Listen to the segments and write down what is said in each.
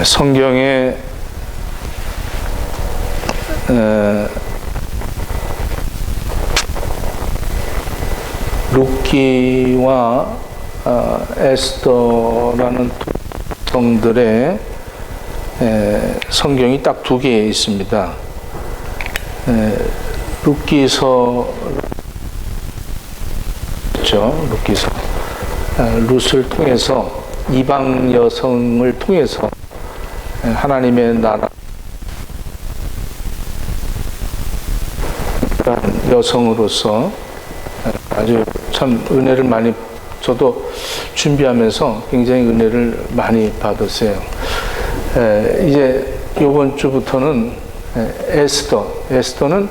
성경에 룻기와 에스더라는 두 성들의 성경이 딱 두 개 있습니다. 룻기서 그렇죠? 룻기서 룻을 통해서 이방 여성을 통해서 하나님의 나라 여성으로서 아주 참 은혜를 많이, 저도 준비하면서 굉장히 은혜를 많이 받았어요. 이제 이번 주부터는 에스더는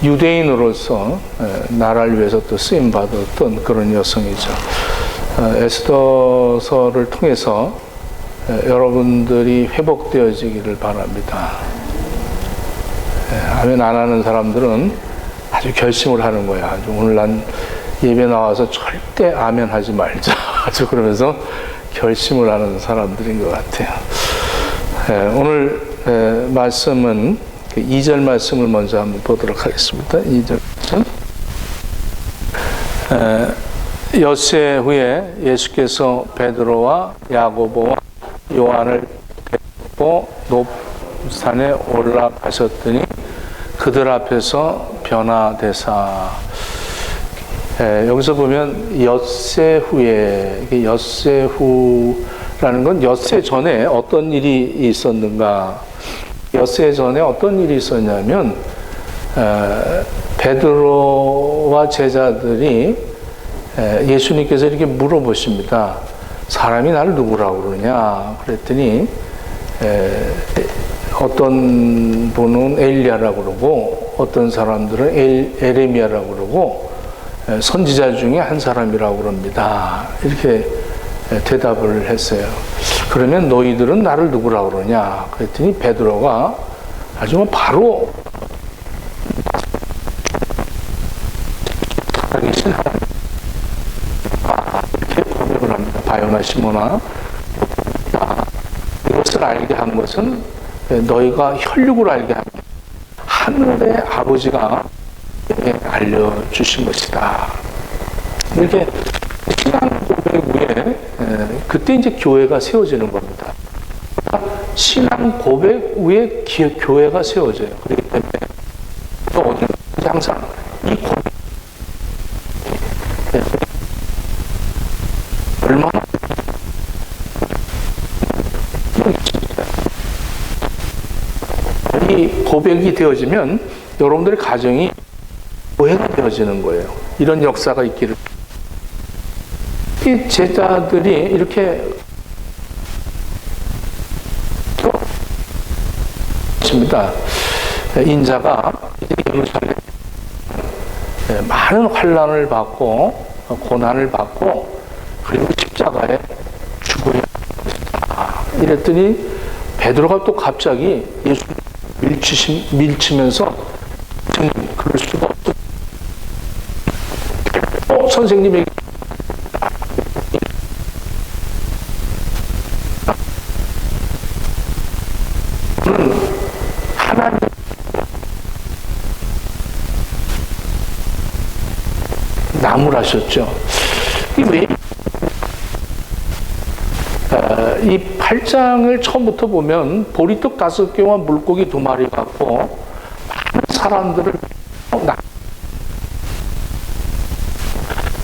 유대인으로서 나라를 위해서 또 쓰임 받았던 그런 여성이죠. 에스더서를 통해서 여러분들이 회복되어지기를 바랍니다. 아멘 안 하는 사람들은 아주 결심을 하는 거야. 아주 오늘 난 예배 나와서 절대 아멘 하지 말자. 아주 그러면서 결심을 하는 사람들인 것 같아요. 오늘 말씀은 2절 말씀을 먼저 한번 보도록 하겠습니다. 2절 말씀. 엿새 후에 예수께서 베드로와 야고보와 요한을 데리고 높산에 올라가셨더니 그들 앞에서 변화되사. 여기서 보면 엿새 후에, 엿새 후라는 건 엿새 전에 어떤 일이 있었는가. 엿새 전에 어떤 일이 있었냐면 베드로와 제자들이 예수님께서 이렇게 물어보십니다. 사람이 나를 누구라고 그러냐 그랬더니 어떤 분은 엘리야라고 그러고 어떤 사람들은 에레미야라고 그러고 선지자 중에 한 사람이라고 그럽니다. 이렇게 대답을 했어요. 그러면 너희들은 나를 누구라고 그러냐 그랬더니 베드로가 아주 바로 살아계신 하나님 이렇게 고백을 합니다. 바요나 시모나, 이것을 알게 한 것은 너희가 혈육으로 알게 한 하늘의 아버지가 알려주신 것이다. 이렇게 신앙 고백 후에 그때 이제 교회가 세워지는 겁니다. 신앙 고백 후에 교회가 세워져요. 그렇기 때문에 또 어디는 항상 이 고백 얼마나 이 고백이 되어지면 여러분들의 가정이 교회가 되어지는 거예요. 이런 역사가 있기를. 이 제자들이 이렇게 있습니다. 인자가 예루살렘 많은 환난을 받고 고난을 받고 그리고 십자가에 죽어야 합니다. 이랬더니 베드로가 또 갑자기 예수 밀치면서 그럴 수가 없어. 선생님에게 하나님 나무라셨죠. 왜? 이 8장을 처음부터 보면 보리떡 5개와 물고기 2마리 갖고 많은 사람들을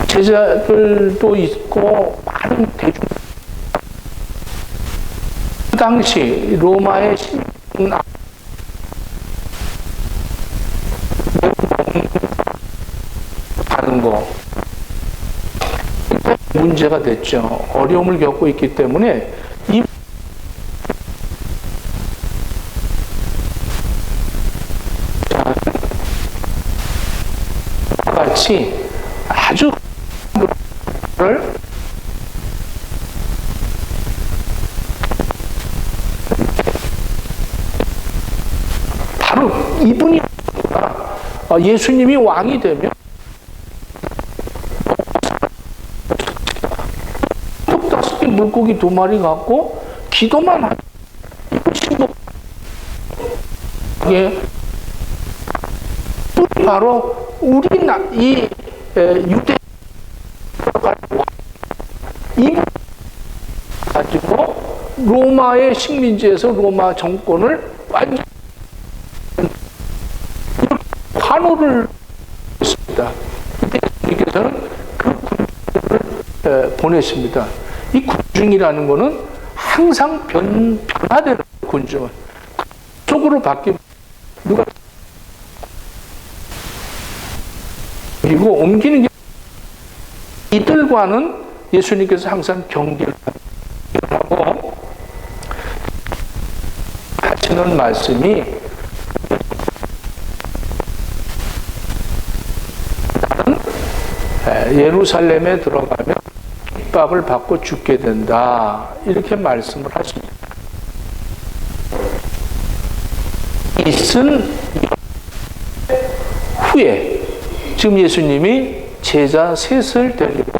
제자들도 있고 많은 대중, 그 당시 로마의 하는 거 문제가 됐죠. 어려움을 겪고 있기 때문에 이 같이 아주 바로 이분이 예수님이 왕이 되면 물고기 2마리 갖고 기도만 하는 이것이 뭐 이게 바로 이 유대 이 가지고 로마의 식민지에서 로마 정권을 완전 환호를 했습니다. 예수님께서는 그 군중을 보내십니다. 이 군중이라는 것은 항상 변화되는 군중은 속으로 바뀌고 누가 그리고 옮기는 게 이들과는 예수님께서 항상 경계를 하고 하시는 말씀이 예루살렘에 들어가면 핍박을 받고 죽게 된다 이렇게 말씀을 하십니다. 있은 후에 지금 예수님이 제자 셋을 데리고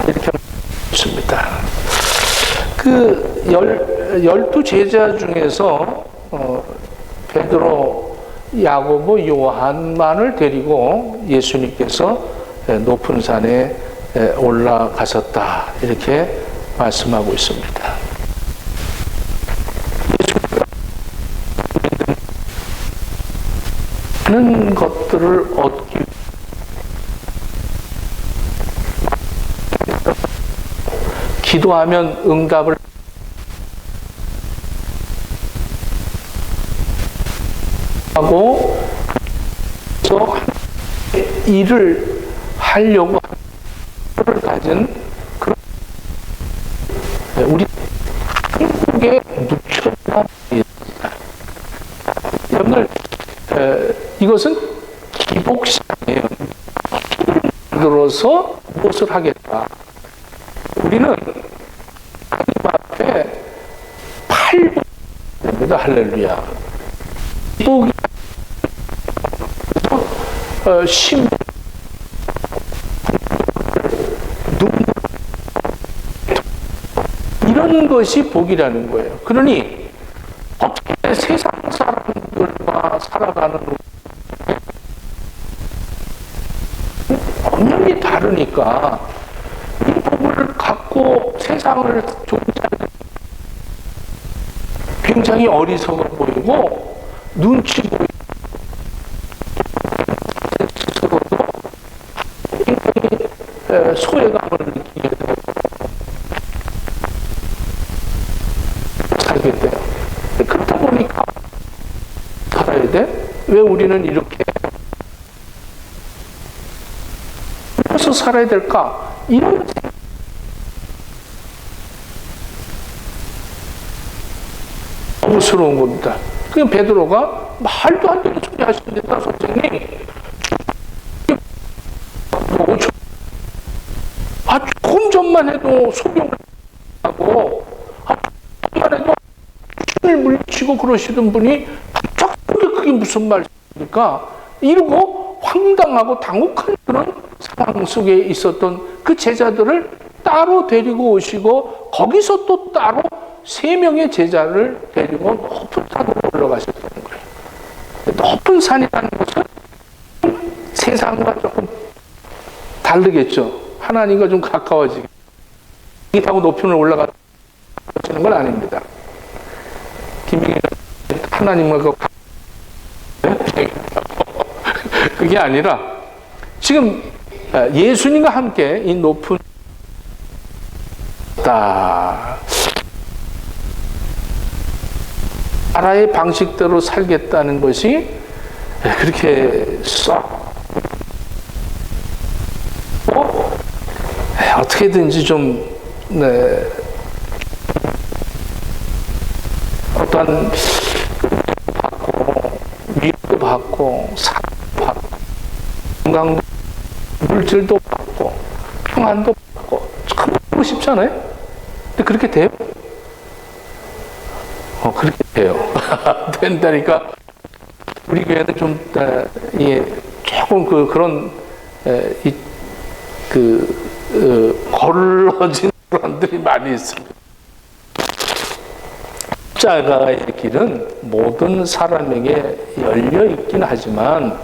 이렇게 말씀습니다. 그 12 제자 중에서 베드로, 야고보, 요한만을 데리고 예수님께서 높은 산에 올라가셨다 이렇게 말씀하고 있습니다. 많은 것들을 얻기 기도하면 응답을 하고 또 일을 하려고 하는 가진 그런 우리 한국에 묻혀져 있습니다. 여러분들 이것은 기복신이에요. 들어서 무엇을 하겠다. 우리는 하나님 앞에 팔복입니다. 할렐루야. 기복이 심 이런 것이 복이라는 거예요. 그러니 어떻게 세상 사람들과 살아가는 엄연히 다르니까 이 복을 갖고 세상을 존재하는 굉장히 어리석어 보이고 눈치 보이고 스스로도 굉장히 소외감을 느끼게 되고 살게 돼요. 그렇다 보니까 살아야 돼? 왜 우리는 이렇게 어디서 살아야 될까? 이런 어부스러운 겁니다. 그냥 베드로가 말도 안 되는 소리 하십니다. 선생님 조금 전만 해도 소경을 하고 조금만 해도 춤을 물리치고 그러시던 분이 갑자기 그게 무슨 말입니까? 이러고 황당하고 당혹한 그런 상황 속에 있었던 그 제자들을 따로 데리고 오시고 거기서 또 따로 3명의 제자를 데리고 높은 산으로 올라가셨다는 거예요. 높은 산이라는 것은 세상과 조금 다르겠죠. 하나님과 좀 가까워지게. 이 타고 높이를 올라가는 건 아닙니다. 김민희는 하나님과 그게 아니라 지금 예수님과 함께 이 높은 나라의 방식대로 살겠다는 것이 그렇게 썩 어떻게든지 좀 어떠한 받고 위로도 받고 사랑도 받고 건강도 물질도 받고 평안도 받고 참 하고 싶잖아요. 근데 그렇게 돼요? 그렇게 돼요. 된다니까 우리 교회는 좀 조금 그런 걸러진 사람들이 많이 있습니다. 십자가의 길은 모든 사람에게 열려 있긴 하지만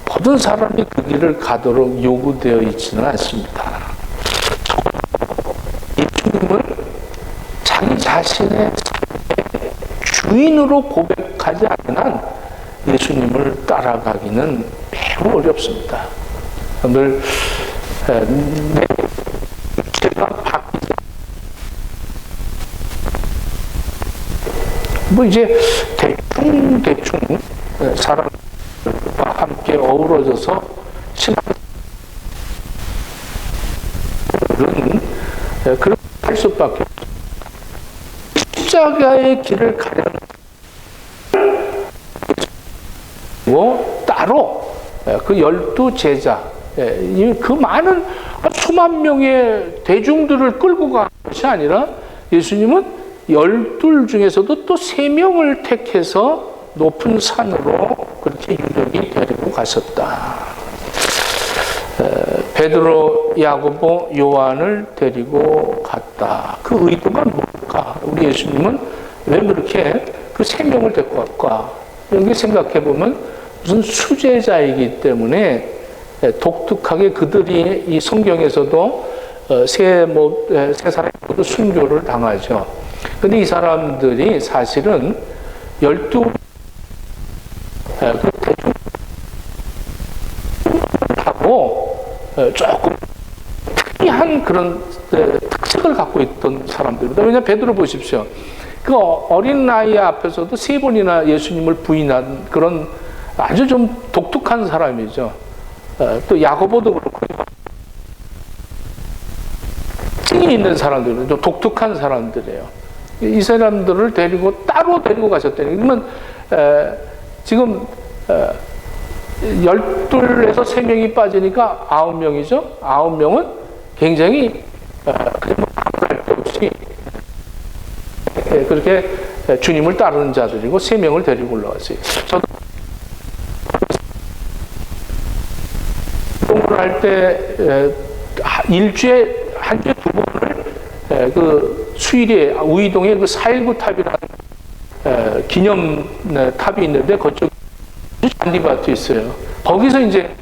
모든 사람이 그 길을 가도록 요구되어 있지는 않습니다. 예수님은 자기 자신의 주인으로 고백하지 않는 한 예수님을 따라가기는 매우 어렵습니다. 오늘 제가 바뀌지 뭐 이제 대충 사람과 함께 어우러져서 그렇게 할 수밖에 없습니다. 십자가의 길을 가려는 따로 그 12제자 그 많은 수만 명의 대중들을 끌고 간 것이 아니라 예수님은 12 중에서도 또 3명을 택해서 높은 산으로 그렇게 유력이 데리고 가셨다. 베드로, 야고보, 요한을 데리고 갔다. 그 의도가 뭘까? 우리 예수님은 왜 그렇게 그 3명을 데리고 갈까? 여기 생각해 보면 무슨 수제자이기 때문에 독특하게 그들이 이 성경에서도 세 사람이 모두 순교를 당하죠. 근데 이 사람들이 사실은 12 대중 하고 조금 특이한 그런 특색을 갖고 있던 사람들입니다. 왜냐하면 베드로 보십시오. 그 어린 나이 앞에서도 3번이나 예수님을 부인한 그런 아주 좀 독특한 사람이죠. 또 야고보도 그렇고요. 층이 있는 사람들은 좀 독특한 사람들이에요. 이 사람들을 따로 데리고 가셨다니. 그러면 지금 12에서 3명이 빠지니까 9명이죠. 9명은 굉장히 아무랄 데 없이 그렇게 주님을 따르는 자들이고 3명을 데리고 올라왔어요. 저도 운동을 할 때 일주에 한 주에 2번을 그 수일에 우이동에 그 4.19 탑이라는 기념 탑이 있는데 그쪽 잔디밭이 있어요. 거기서 이제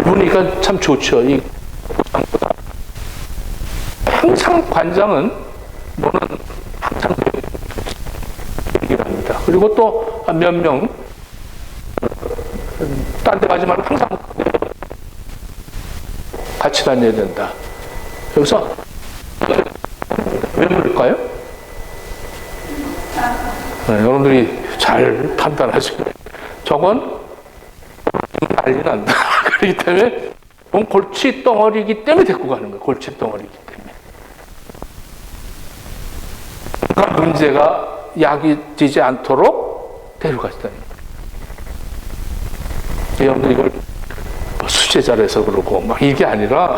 보니까 참 좋죠. 이 보상보다 항상 관장은 너는 항상 얘기를 합니다. 그리고 또 몇 명 딴 데 가지 말고 항상 같이 다녀야 된다. 여기서 왜 그럴까요? 네, 여러분들이 잘 판단하시고 저건 난리 난다. 그렇기 때문에 골치 덩어리이기 때문에 데리고 가는 거예요. 골치 덩어리이기 때문에. 그러니까 문제가 야기되지 않도록 데려가시다는 거예요. 여러분들 이걸 수제자라서 그러고 막 이게 아니라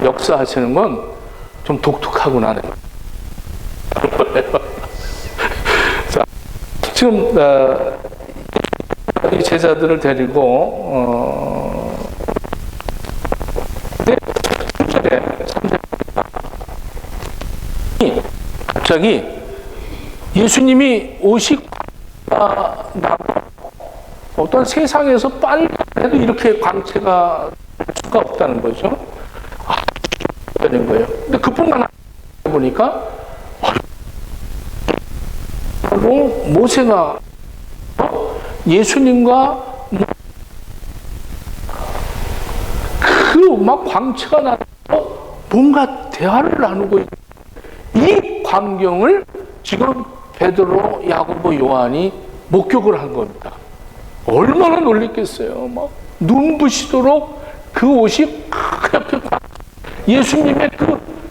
역사하시는 건 좀 독특하구나. 자, 지금 이 제자들을 데리고 3절에 갑자기 예수님이 오시고 어떤 세상에서 빨리 해도 이렇게 광채가 수가 없다는 거죠. 되는 거예요. 근데 그뿐만 아니라 보니까 모세가 예수님과 그 막 광채가 나서 뭔가 대화를 나누고 있는 이 광경을 지금 베드로, 야고보, 요한이 목격을 한 겁니다. 얼마나 놀랬겠어요. 막 눈부시도록 그 옷이 그렇게 예수님의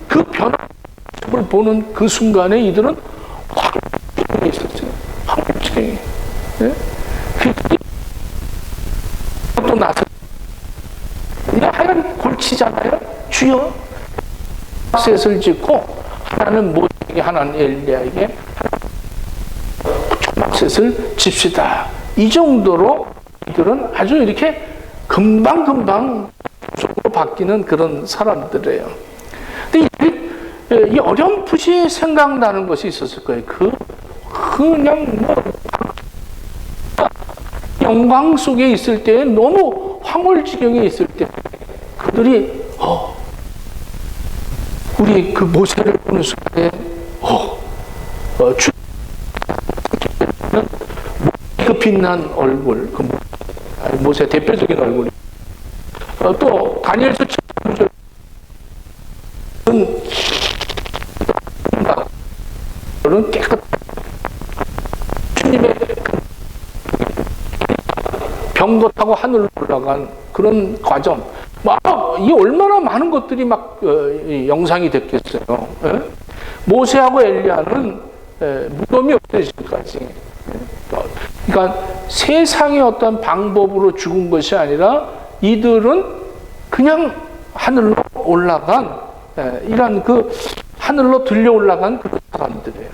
그 변화를 보는 그 순간에 이들은 황홀증이 있었어요. 황홀증이. 네? 또 나서 이게 하얀 골치잖아요. 주여 셋을 짓고 하나는 모세에게 하나는 엘리야에게 셋을 집시다. 이 정도로 이들은 아주 이렇게 금방금방 속으로 바뀌는 그런 사람들이에요. 근데 이 어렴풋이 생각나는 것이 있었을 거예요. 그냥 뭐 영광 속에 있을 때, 너무 황홀지경에 있을 때 그들이 우리 그 모세를 보는 순간에 그 빛난 얼굴, 그 모세 대표적인 얼굴이, 또 다니엘서 는 깨끗 주님의 병거 타고 하늘로 올라간 그런 과정, 이 얼마나 많은 것들이 막 영상이 됐겠어요. 예? 모세하고 엘리야는 무덤이 없어지기까지. 그러니까 세상의 어떤 방법으로 죽은 것이 아니라 이들은 그냥 하늘로 올라간, 이런 그 하늘로 들려 올라간 그런 사람들이에요.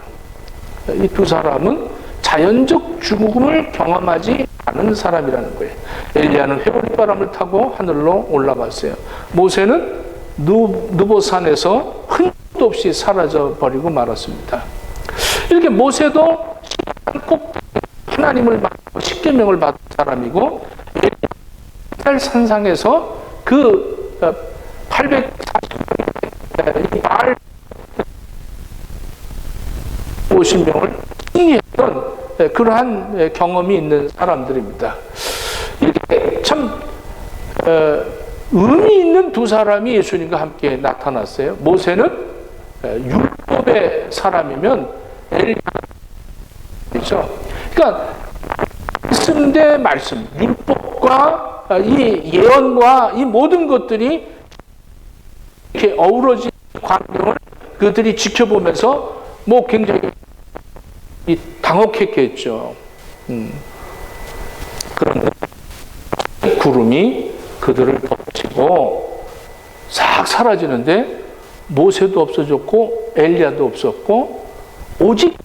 이 두 사람은 자연적 죽음을 경험하지 않은 사람이라는 거예요. 엘리야는 회오리바람을 타고 하늘로 올라갔어요. 모세는 느보산에서 흔적도 없이 사라져 버리고 말았습니다. 이렇게 모세도 꼭 하나님을 받고 십계명을 받은 사람이고, 엘리야 산상에서 그 850명을 승리했던 그러한 경험이 있는 사람들입니다. 이렇게 참 의미 있는 두 사람이 예수님과 함께 나타났어요. 모세는 율법의 사람이면 엘리야죠. 그러니까 말씀 대 말씀, 율법과 이 예언과 이 모든 것들이 이렇게 어우러진 광경을 그들이 지켜보면서 뭐 굉장히 당혹했겠죠. 그런데 구름이 그들을 덮치고 싹 사라지는데 모세도 없어졌고 엘리야도 없었고 오직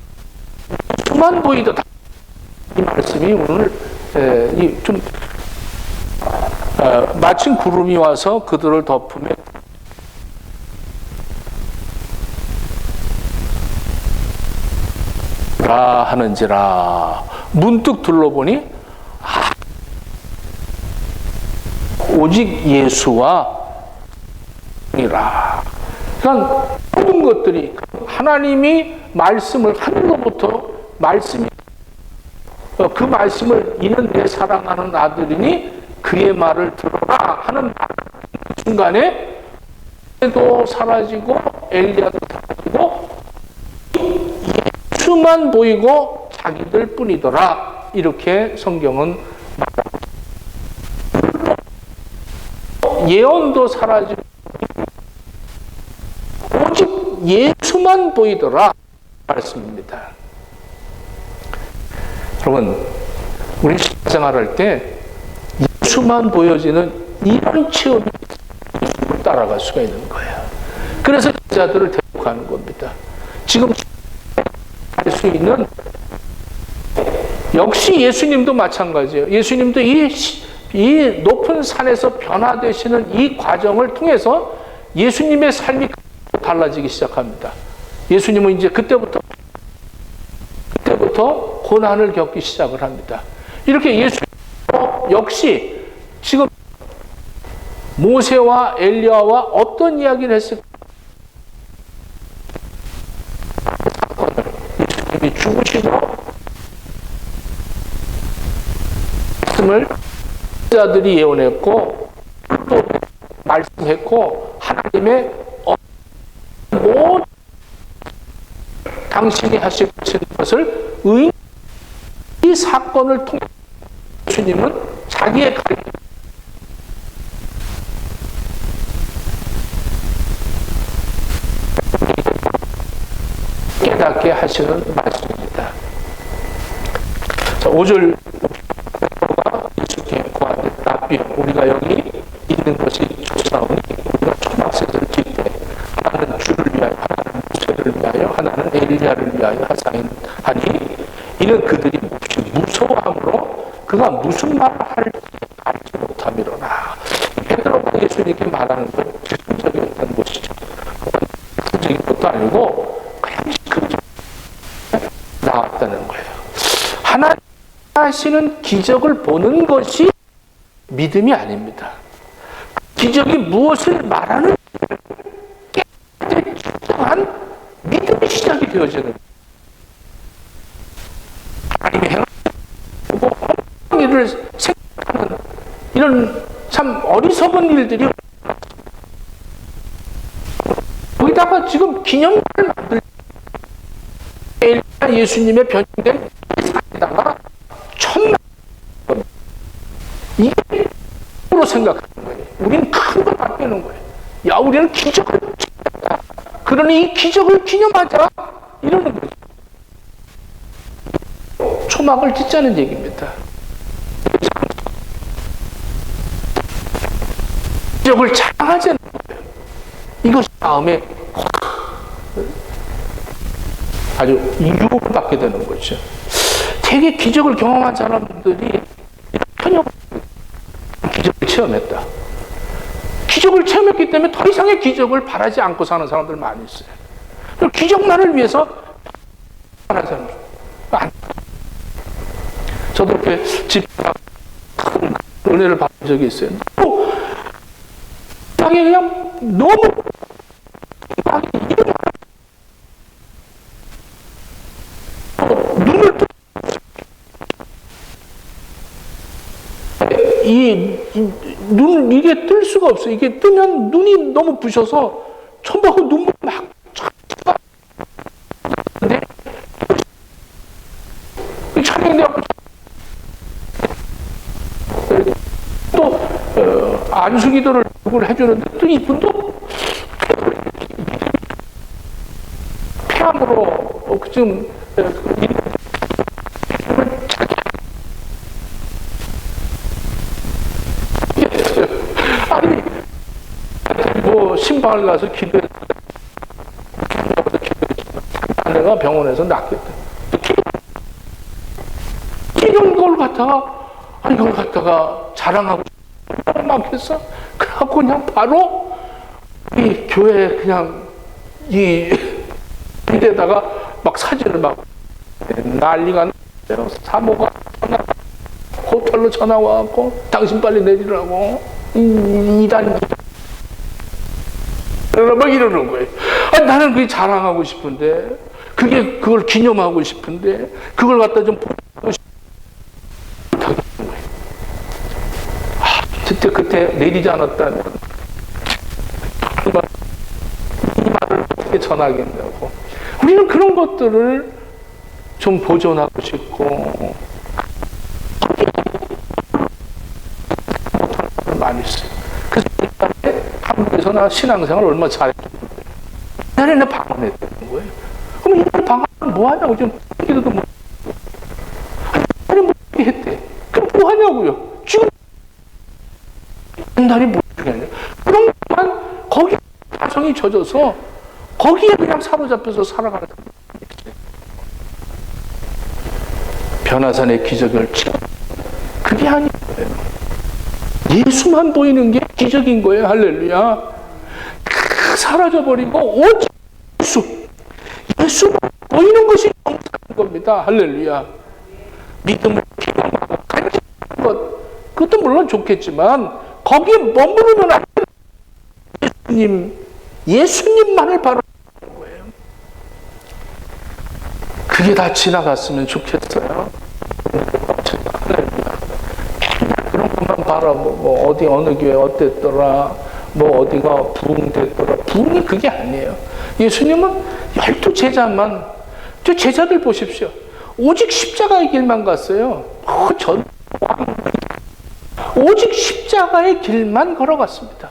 수만 보이더라. 이 말씀이 오늘 좀 마침 구름이 와서 그들을 덮으며 하는지라. 문득 둘러보니 오직 예수와 이라. 그러니까 모든 것들이 하나님이 말씀을 하늘로부터 말씀이 그 말씀을 이는 내 사랑하는 아들이니 그의 말을 들어라 하는 순간에 도 사라지고 엘리야도 사라지고 예수만 보이고 자기들 뿐이더라. 이렇게 성경은 말합니다. 예언도 사라지고 오직 예수만 보이더라 말씀입니다. 여러분, 우리 신앙생활할 때 예수만 보여지는 이런 체험이 따라갈 수가 있는 거예요. 그래서 자들을 대적하는 겁니다. 지금 할 수 있는, 역시 예수님도 마찬가지예요. 예수님도 이 높은 산에서 변화되시는 이 과정을 통해서 예수님의 삶이 달라지기 시작합니다. 예수님은 이제 그때부터 고난을 겪기 시작을 합니다. 이렇게 예수님 역시 지금 모세와 엘리야와 어떤 이야기를 했을까? 예수님이 죽으시고 말씀을 자들이 예언했고 또 말씀했고 하나님의 모든 당신이 하실 것을 이 사건을 통해 예수님은 자기의 깨닫게 하시는 말씀입니다. 자, 5절 예수께 구하되 우리가 여기 있는 것이 좋사오니 우리가 초막셋을 짓되 하나는 주를 위하여 하나는 모세를 위하여 하나는 엘리야를 위하여 하사하니 이는 그들이 그가 무슨 말을 할지 알지 못함이로라. 베드로가 예수님께 말하는 건 즉흥적이었던 것이죠. 즉흥적인 것도 아니고 그냥 즉흥적으로 나왔다는 거예요. 하나님 하시는 기적을 보는 것이 믿음이 아닙니다. 기적이 무엇을 말하는 깨끗한 믿음이 시작이 되어지는 거예요. 하나님의 행하고 일을 생각하는 이런 참 어리석은 일들이 거기다가 지금 기념관을 만들 예수님의 변형된 산에다가 천만 이게 으로 생각하는 거예요. 우리는 큰 걸 바뀌는 거예요. 야, 우리는 기적을 기념하자. 그러니 이 기적을 기념하자. 이러는 거죠. 초막을 짓자는 얘기입니다. 기적을 자랑하자는 거예요. 이것이 마음에 아주 유혹을 받게 되는 거죠. 되게 기적을 경험한 사람들이 편협 기적을 체험했다. 기적을 체험했기 때문에 더 이상의 기적을 바라지 않고 사는 사람들 많이 있어요. 기적만을 위해서 하는 사람들. 저도 이렇게 집사람 큰 은혜를 받은 적이 있어요. 그냥 너무 눈을 눈 이게 뜰 수가 없어. 이게 뜨면 눈이 너무 부셔서 처음하고 눈물 막 근데 또 안수기도를 해주는데 또 이분도 폐암으로 지금 아니 뭐 신방을 가서 기도했다. 아내가 병원에서 낫겠다. 이런 걸 갖다가 이걸 갖다가 자랑하고 많겠어? 그래갖고 그냥 바로 이 교회 그냥 이 밑에다가 막 사진을 막 난리가 나요. 사모가 호텔로 전화 와갖고 당신 빨리 내리라고 이단 막 이러는 거예요. 아니, 나는 그게 자랑하고 싶은데 그걸 기념하고 싶은데 그걸 갖다 좀 보고 싶은 거예요. 그때 내리지 않았다면 이 말을 어떻게 전하겠냐고. 우리는 그런 것들을 좀 보존하고 싶고 많이 있어요. 그래서 한국에서 나 신앙생활 얼마 잘했는데 옛날에는 방언했다는 거예요. 그럼 옛날에 방언 뭐 하냐고 지금 기도도 못 아니 뭐 했대. 그럼 뭐 하냐고요. 지금 옛날에 뭐 중요하냐. 그런 것만 거기에 가성이 젖어서 거기에 그냥 사로잡혀서 살아가는 거예요. 변화산의 기적을 그게 아니에요. 예수만 보이는 게 기적인 거예요. 할렐루야. 사라져버리고 오직 예수만 보이는 것이 영상인 겁니다. 할렐루야. 믿음을 기도하고 간직하는 것 그것도 물론 좋겠지만 거기에 머무르면 안 돼요. 예수님만을 바라보는 거예요. 그게 다 지나갔으면 좋겠어요. 그런 것만 바라보고 어디 어느 교회 어땠더라 뭐 어디가 부흥됐더라. 부흥이 그게 아니에요. 예수님은 12제자만 저 제자들 보십시오. 오직 십자가의 길만 갔어요. 오직 십자가의 길만 걸어갔습니다.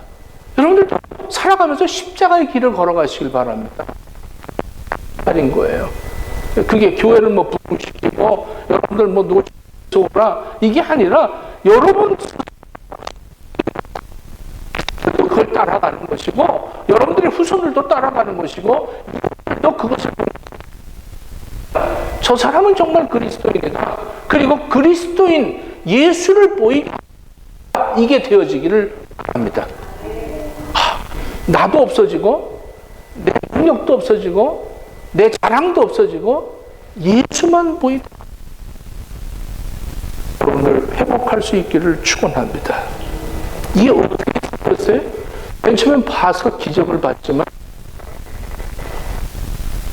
여러분들도 살아가면서 십자가의 길을 걸어가시길 바랍니다. 말인 거예요. 그게 교회를 뭐 부흥시키고 여러분들 뭐 노조라 이게 아니라 여러분 그걸 따라가는 것이고 여러분들의 후손들도 따라가는 것이고 또 그것을 저 사람은 정말 그리스도인이다. 그리고 그리스도인 예수를 보이게 이게 되어지기를 합니다. 나도 없어지고 내 능력도 없어지고 내 자랑도 없어지고 예수만 보이고 여러분을 회복할 수 있기를 축원합니다. 이게 어떻게 됐어요? 맨 처음엔 봐서 기적을 봤지만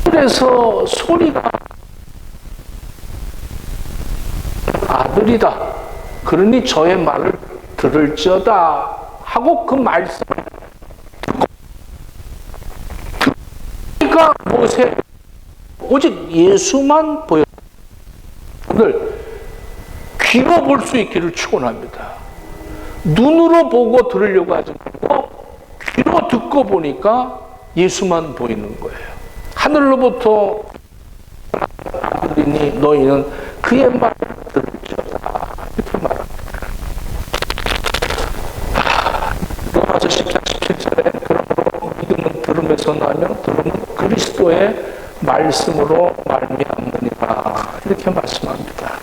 그래서 소리가 아들이다. 그러니 저의 말을 들을지어다 하고 그 말씀을 그러니까 모세 오직 예수만 보여. 오늘 귀로 볼 수 있기를 축원합니다. 눈으로 보고 들으려고 하지 말고 귀로 듣고 보니까 예수만 보이는 거예요. 하늘로부터 아들이니 너희는 그의 말을 들을지어다 이렇게 말합니다. 로마서 10장 17절에 그러므로 믿음은 들음에서 나며 들음은 그리스도의 말씀으로 말미암느니라 이렇게 말씀합니다.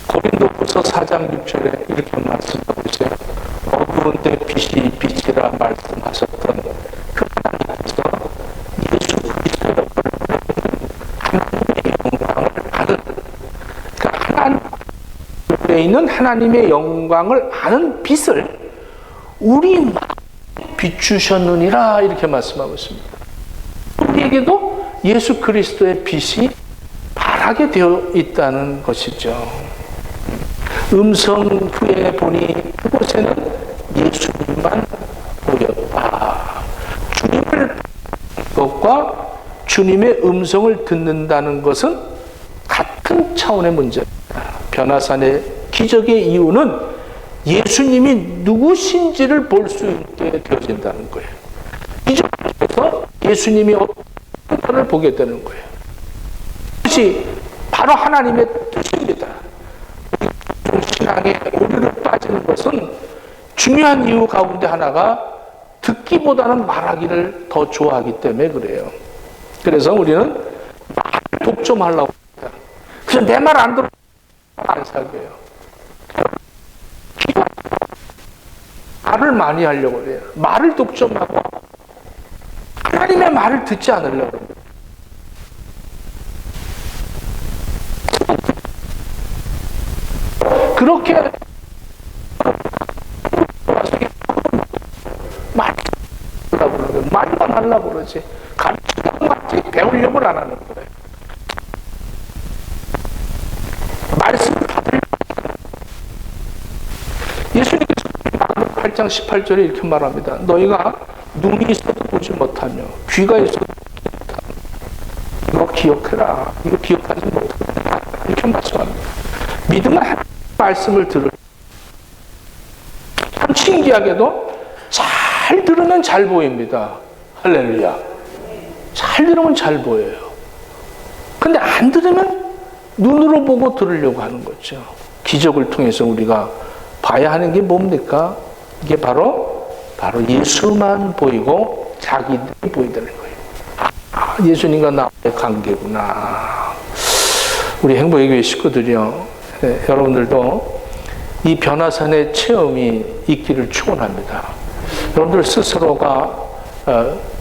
고린도후서 4장 6절에 이렇게 말씀하고 있어요. 어두운 데 빛이 빛이라 말씀하셨던 그 하나님께서 예수 그리스도의 하나님의 영광을 아는 그러니까 하나님에 있는 하나님의 영광을 아는 빛을 우리 마음에 비추셨느니라 이렇게 말씀하고 있습니다. 우리에게도 예수 그리스도의 빛이 바라게 되어 있다는 것이죠. 음성 후에 보니 그곳에는 예수님만 보였다. 주님을 보는 것과 주님의 음성을 듣는다는 것은 같은 차원의 문제입니다. 변화산의 기적의 이유는 예수님이 누구신지를 볼 수 있게 되어진다는 거예요. 기적에서 예수님이 어떤 것을 보게 되는 거예요. 그것이 바로 하나님의 뜻입니다. 신앙에 오류를 빠지는 것은 중요한 이유 가운데 하나가 듣기보다는 말하기를 더 좋아하기 때문에 그래요. 그래서 우리는 말을 독점하려고 합니다. 그래서 내 말 안 들어 안 사귀어요. 말을 많이 하려고 그래요. 말을 독점하고 하나님의 말을 듣지 않으려고 합니다. 그렇게 말만 하려고 그러지 가르치려고 하지 배우려고 안 하는 거예요. 말씀을 받으려고 예수님께서 8장 18절에 이렇게 말합니다. 너희가 눈이 있어도 보지 못하며 귀가 있어도 보지 못하며 이거 기억해라. 이거 기억하지 못하라. 이렇게 말씀합니다. 믿음은 말씀을 들을 참 신기하게도 잘 들으면 잘 보입니다. 할렐루야. 잘 들으면 잘 보여요. 근데 안 들으면 눈으로 보고 들으려고 하는 거죠. 기적을 통해서 우리가 봐야 하는 게 뭡니까? 이게 바로 예수만 보이고 자기들이 보이다는 거예요. 예수님과 나의 관계구나. 우리 행복의 교회 식구들이요. 네, 여러분들도 이 변화산의 체험이 있기를 축원합니다. 여러분들 스스로가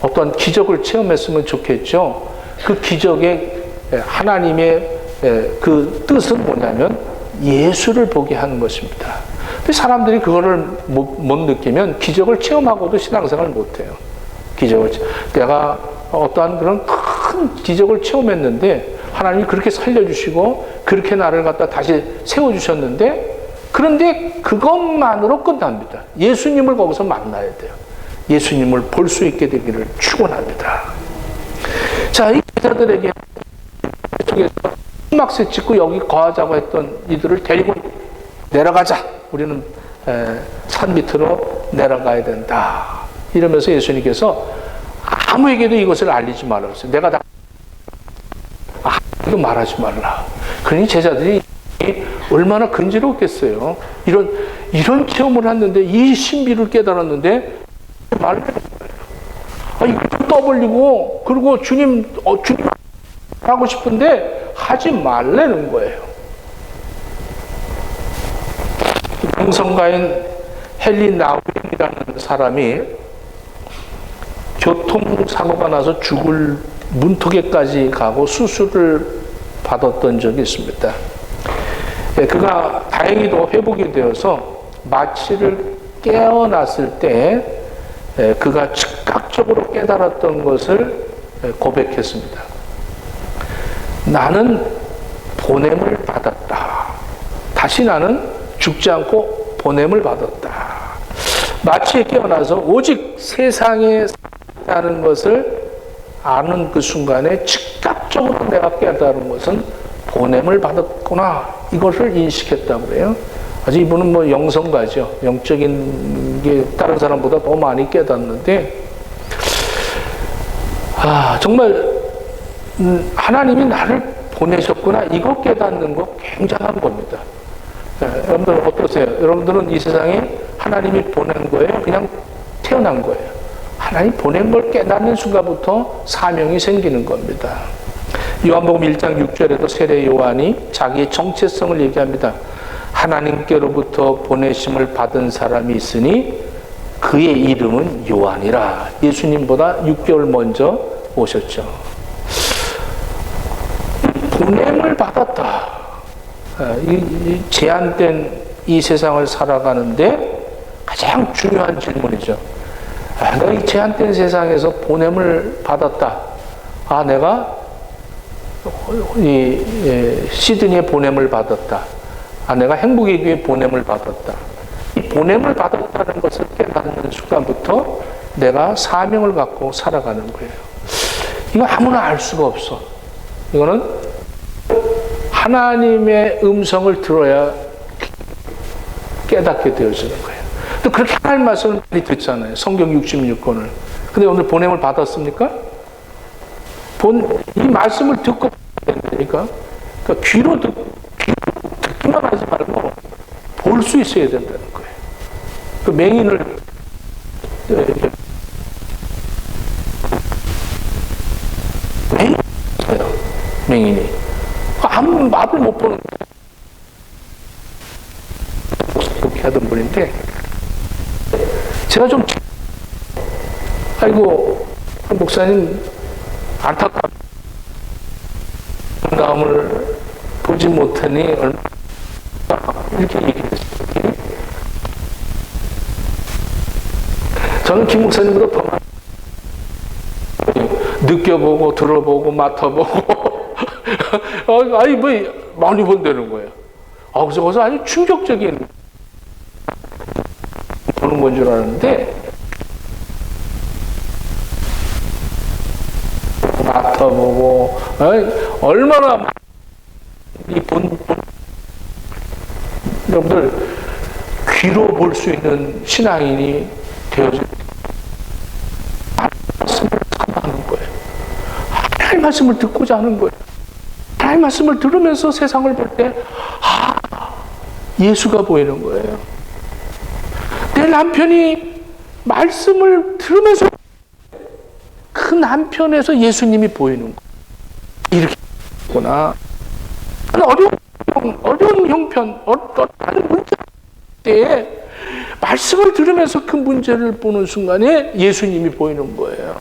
어떤 기적을 체험했으면 좋겠죠. 그 기적의 하나님의 그 뜻은 뭐냐면 예수를 보게 하는 것입니다. 근데 사람들이 그거를 못 느끼면 기적을 체험하고도 신앙생활을 못해요. 내가 어떠한 그런 큰 기적을 체험했는데 하나님이 그렇게 살려주시고 그렇게 나를 갖다 다시 세워주셨는데 그런데 그것만으로 끝납니다. 예수님을 거기서 만나야 돼요. 예수님을 볼 수 있게 되기를 축원합니다. 자, 이 제자들에게 속에서 막세 찍고 여기 거하자고 했던 이들을 데리고 내려가자. 우리는 산 밑으로 내려가야 된다. 이러면서 예수님께서 아무에게도 이것을 알리지 말라고 했어요. 내가 다 아무에게도 말하지 말라. 그러니 제자들이 얼마나 근지럽겠어요. 이런 체험을 했는데 이 신비를 깨달았는데 말을 해요. 이거 떠벌리고 그리고 주님 하고 싶은데 하지 말라는 거예요. 영성가인 헨리 나우엔이라는 사람이 교통사고가 나서 죽을 문턱에까지 가고 수술을 받았던 적이 있습니다. 그가 다행히도 회복이 되어서 마취를 깨어났을 때 그가 즉각적으로 깨달았던 것을 고백했습니다. 나는 보냄을 받았다. 다시 나는 죽지 않고 보냄을 받았다. 마취에 깨어나서 오직 세상에 사는 것을 아는 그 순간에 즉각적으로 내가 깨달은 것은 보냄을 받았구나. 이것을 인식했다고 그래요. 아주 이분은 뭐 영성가죠. 영적인 게 다른 사람보다 더 많이 깨닫는데, 정말 하나님이 나를 보내셨구나. 이거 깨닫는 거 굉장한 겁니다. 여러분들 어떠세요? 여러분들은 이 세상에 하나님이 보낸 거예요? 그냥 태어난 거예요? 하나님 보낸 걸 깨닫는 순간부터 사명이 생기는 겁니다. 요한복음 1장 6절에도 세례 요한이 자기의 정체성을 얘기합니다. 하나님께로부터 보내심을 받은 사람이 있으니 그의 이름은 요한이라. 예수님보다 6개월 먼저 오셨죠. 보냄을 받았다. 이 제한된 이 세상을 살아가는데 가장 중요한 질문이죠. 내가 이 제한된 세상에서 보냄을 받았다. 내가 시드니에 보냄을 받았다. 내가 행복의 교회에 보냄을 받았다. 이 보냄을 받았다는 것을 깨닫는 순간부터 내가 사명을 갖고 살아가는 거예요. 이거 아무나 알 수가 없어. 이거는 하나님의 음성을 들어야 깨닫게 되어지는 거예요. 또 그렇게 하나님 말씀을 많이 듣잖아요. 성경 66권을. 근데 오늘 보냄을 받았습니까? 이 말씀을 듣고 되니까 귀로 듣기만 하지 말고 볼 수 있어야 된다는 거예요. 그 맹인을 맹인이 아무 맛을 못 보는 그렇게 하던 분인데 제가 좀 아이고 목사님 안타깝다. 건강을 보지 못하니 얼마 이렇게 얘기했어요. 저는 김 목사님보다 더 많이 느껴보고 들어보고 맡아보고 아니 뭐 많이 본다는 거예요. 그래서 거기서 아주 충격적인 보는 건 줄 알았는데 맡아보고 얼마나 이 여러분들 귀로 볼 수 있는 신앙인이 되어질 말씀을 사모하는 거예요. 하나님 말씀을 듣고자 하는 거예요. 하나님 말씀을 들으면서 세상을 볼 때 예수가 보이는 거예요. 내 남편이 말씀을 들으면서 그 남편에서 예수님이 보이는 거예요. 이렇게 구나. 어려운 형편, 어떤 문제 때에 말씀을 들으면서 그 문제를 보는 순간에 예수님이 보이는 거예요.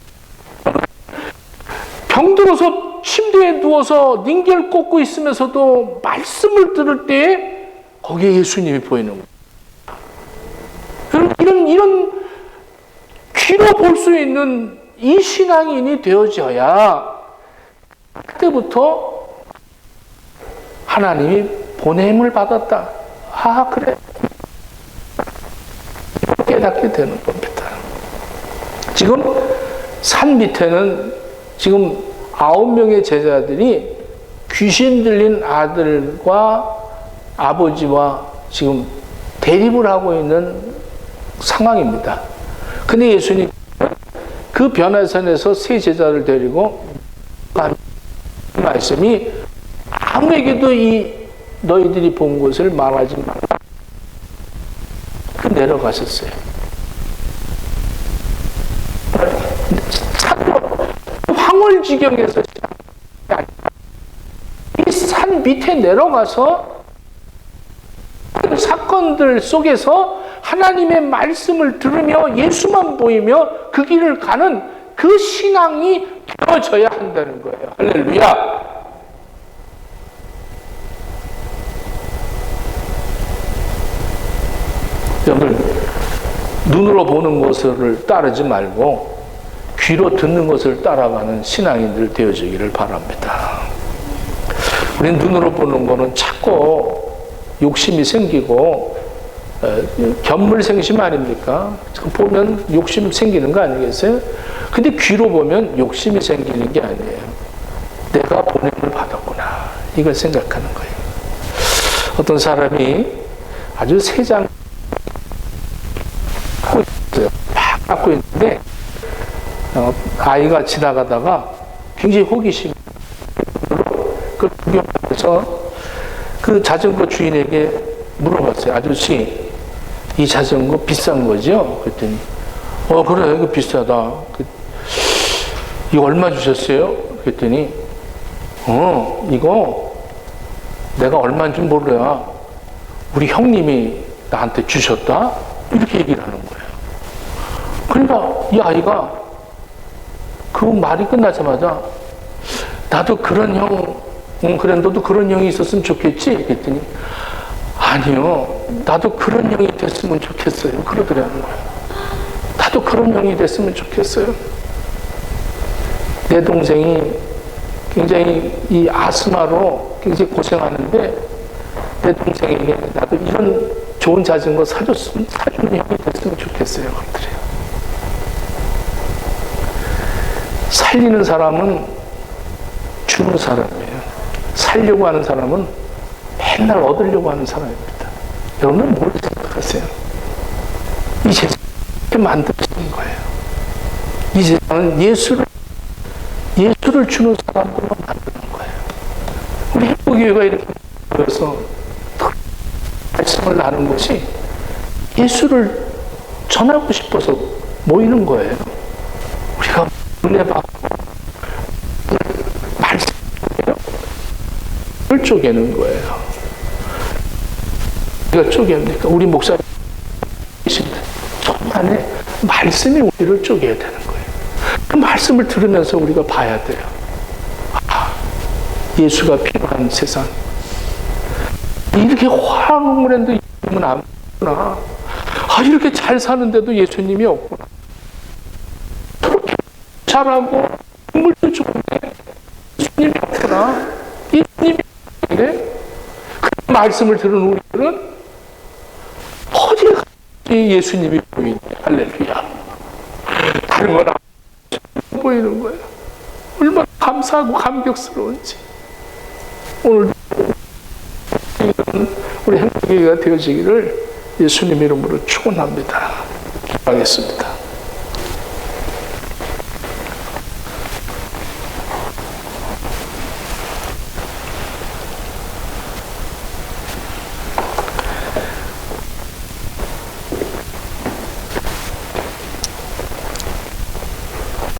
병들어서 침대에 누워서 닝겔 꽂고 있으면서도 말씀을 들을 때 거기에 예수님이 보이는 거예요. 이런 귀로 볼 수 있는 이 신앙인이 되어져야 그때부터 하나님이 보냄을 받았다. 그래. 깨닫게 되는 겁니다. 지금 산 밑에는 지금 9명의 제자들이 귀신 들린 아들과 아버지와 지금 대립을 하고 있는 상황입니다. 근데 예수님 그 변화선에서 세 제자를 데리고 말씀이 아무에게도 이 너희들이 본 것을 말하지 말라. 내려가셨어요. 황홀지경에서 이 산 밑에 내려가서 많은 사건들 속에서 하나님의 말씀을 들으며 예수만 보이며 그 길을 가는 그 신앙이 되어져야 한다는 거예요. 할렐루야. 여러분, 눈으로 보는 것을 따르지 말고 귀로 듣는 것을 따라가는 신앙인들 되어지기를 바랍니다. 우리는 눈으로 보는 거는 자꾸 욕심이 생기고 견물생심 아닙니까? 보면 욕심 생기는 거 아니겠어요? 근데 귀로 보면 욕심이 생기는 게 아니에요. 내가 보냄을 받았구나, 이걸 생각하는 거예요. 어떤 사람이 아주 세장 막 갖고 있는데 아이가 지나가다가 굉장히 호기심 그 구경하면서 그 자전거 주인에게 물어봤어요. 아저씨, 이 자전거 비싼 거죠? 그랬더니 그래, 이거 비싸다. 이거 얼마 주셨어요? 그랬더니 이거 내가 얼마인 줄 몰라, 우리 형님이 나한테 주셨다, 이렇게 얘기를 하는 거예요. 그러니까 이 아이가 그 말이 끝나자마자 나도 그런 형, 그래 너도 그런 형이 있었으면 좋겠지? 그랬더니 아니요, 나도 그런 형이 됐으면 좋겠어요, 그러더라는 거예요. 나도 그런 형이 됐으면 좋겠어요. 내 동생이 굉장히 이 아스마로 굉장히 고생하는데 내 동생에게 나도 이런 좋은 자전거 사주는 형이 됐으면 좋겠어요, 그러더래요. 살리는 사람은 주는 사람이에요. 살려고 하는 사람은 맨날 얻으려고 하는 사람입니다. 여러분은 뭘 생각하세요? 이 세상을 이렇게 만드시는 거예요. 이 세상은 예수를 주는 사람들로 만드는 거예요. 우리 행복교회가 이렇게 모여서 말씀을 나눈 것이 예수를 전하고 싶어서 모이는 거예요. 우리가 은혜 받고 말씀을 쪼개는 거예요. 우리가 쪼갭니까? 우리 목사님 정말 말씀이 우리를 쪼개야 되는 거예요. 그 말씀을 들으면서 우리가 봐야 돼요. 예수가 필요한 세상. 이렇게 화롱물인데 예수님은 안 보구나. 이렇게 잘 사는데도 예수님이 없구나. 저렇게 잘하고 물도 좋은데 예수님이 없구나. 예수님이 없는데 그 말씀을 들은 우리들은 어디에 가지 예수님이 보이냐. 할렐루야. 다른 건 안 보이는 거예요. 얼마나 감사하고 감격스러운지. 오늘 우리 행복교회가 되어지기를 예수님 이름으로 축원합니다. 기도하겠습니다.